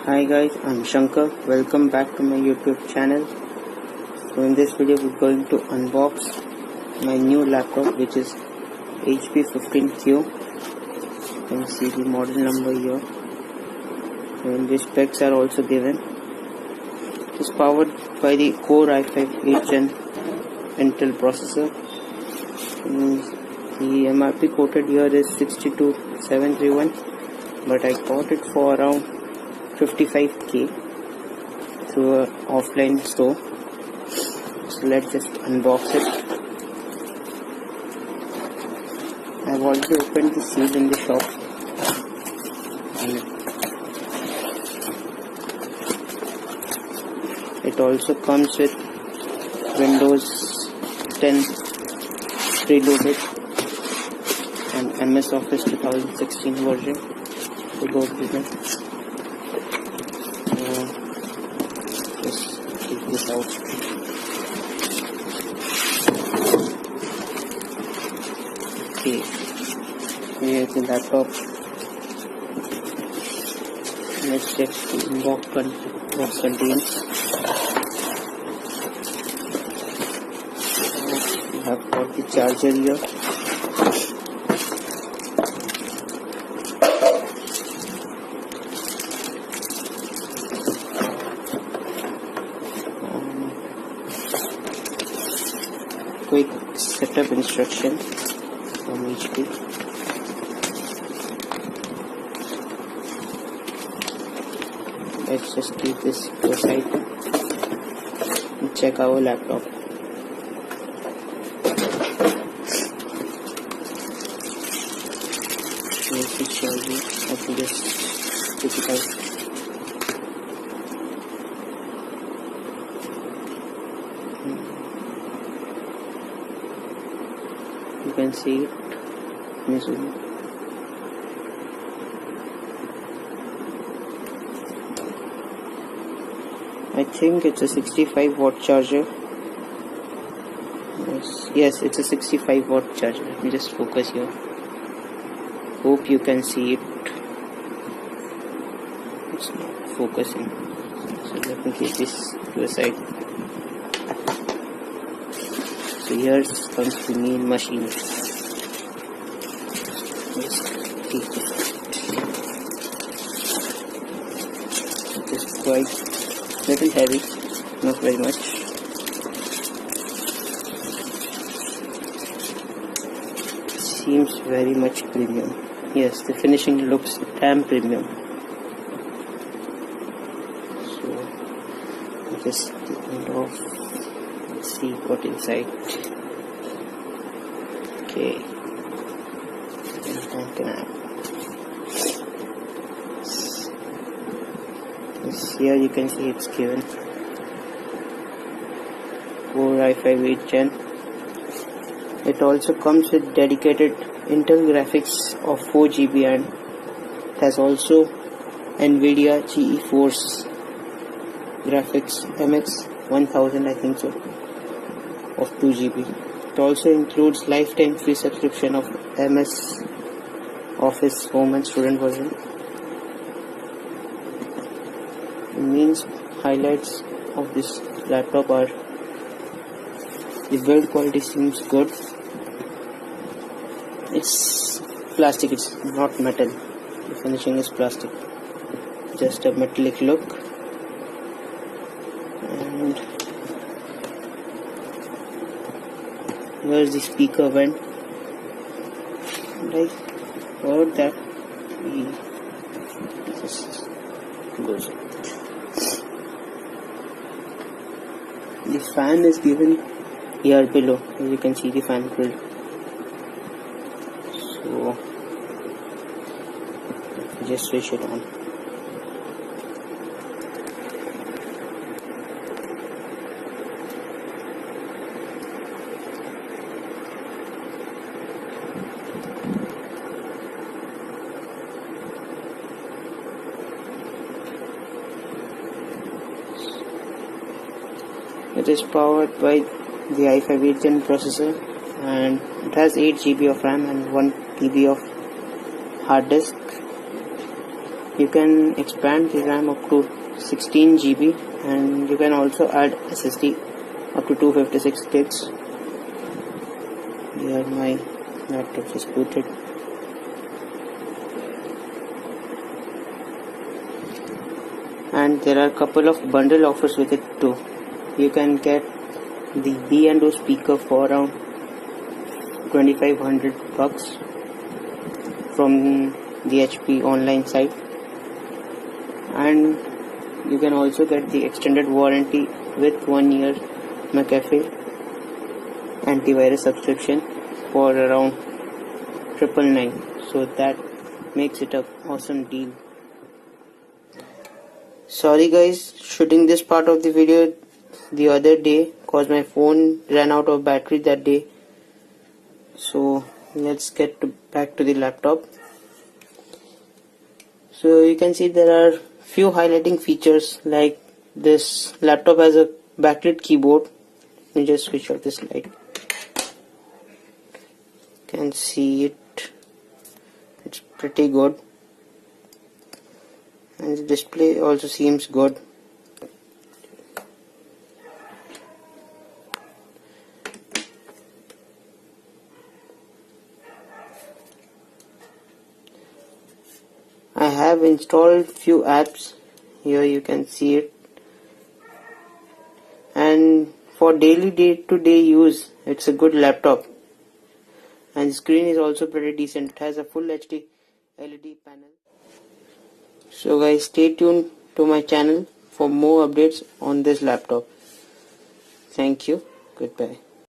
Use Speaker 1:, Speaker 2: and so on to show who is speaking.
Speaker 1: Hi guys, I'm Shankar. Welcome back to my YouTube channel. So in this video we're going to unbox my new laptop, which is HP 15Q. You can see the model number here, and the specs are also given. It is powered by the Core i5 8th Gen Intel processor. The MRP quoted here is 62,731, but I got it for around 55k through an offline store. So let's just unbox it. I've already opened the seal in the shop, and it also comes with Windows 10 preloaded and MS Office 2016 version to go with it. Just take this out. Okay, here's the laptop. Let's check the box contains. We have got the charger here. Quick setup instruction from HP. Let's just keep this aside and check our laptop. Here's the charger. I can just take it out. You can see it. I think it's a 65 watt charger. Yes, it's a 65 watt charger. Let me just focus here. Hope you can see it. It's not focusing. So let me keep this to the side. So here comes the main machine. Just keep it. It is quite little heavy, not very much. Seems very much premium. Yes, the finishing looks damn premium. So just take it off. Let's see what inside. Okay. Here you can see it's given Core i5 8th Gen. It also comes with dedicated Intel graphics of 4GB and has also NVIDIA GeForce graphics MX 1000, I think so, of 2GB. It also includes lifetime free subscription of MS Office Home and Student version. The main highlights of this laptop are the build quality seems good. It's plastic, it's not metal. The finishing is plastic, just a metallic look. And here's the speaker vent. And I heard that just goes. The fan is given here below. As you can see, the fan grill. So just switch it on. It is powered by the i5 8th Gen processor, and it has 8GB of RAM and 1 TB of hard disk. You can expand the RAM up to 16 GB and you can also add SSD up to 256 gigs. Here my laptop is booted. And there are a couple of bundle offers with it too. You can get the B&O speaker for around 2500 bucks from the HP online site, and you can also get the extended warranty with 1 year McAfee antivirus subscription for around 999. So that makes it an awesome deal. Sorry guys, shooting this part of the video the other day cause my phone ran out of battery that day. So let's get back to the laptop. So you can see there are few highlighting features, like this laptop has a backlit keyboard. Let me just switch off this light. You can see it's pretty good, and the display also seems good. I have installed few apps. Here you can see it, and for daily day-to-day use it's a good laptop, and the screen is also pretty decent. It has a full HD LED panel. So guys, stay tuned to my channel for more updates on this laptop. Thank you. Goodbye.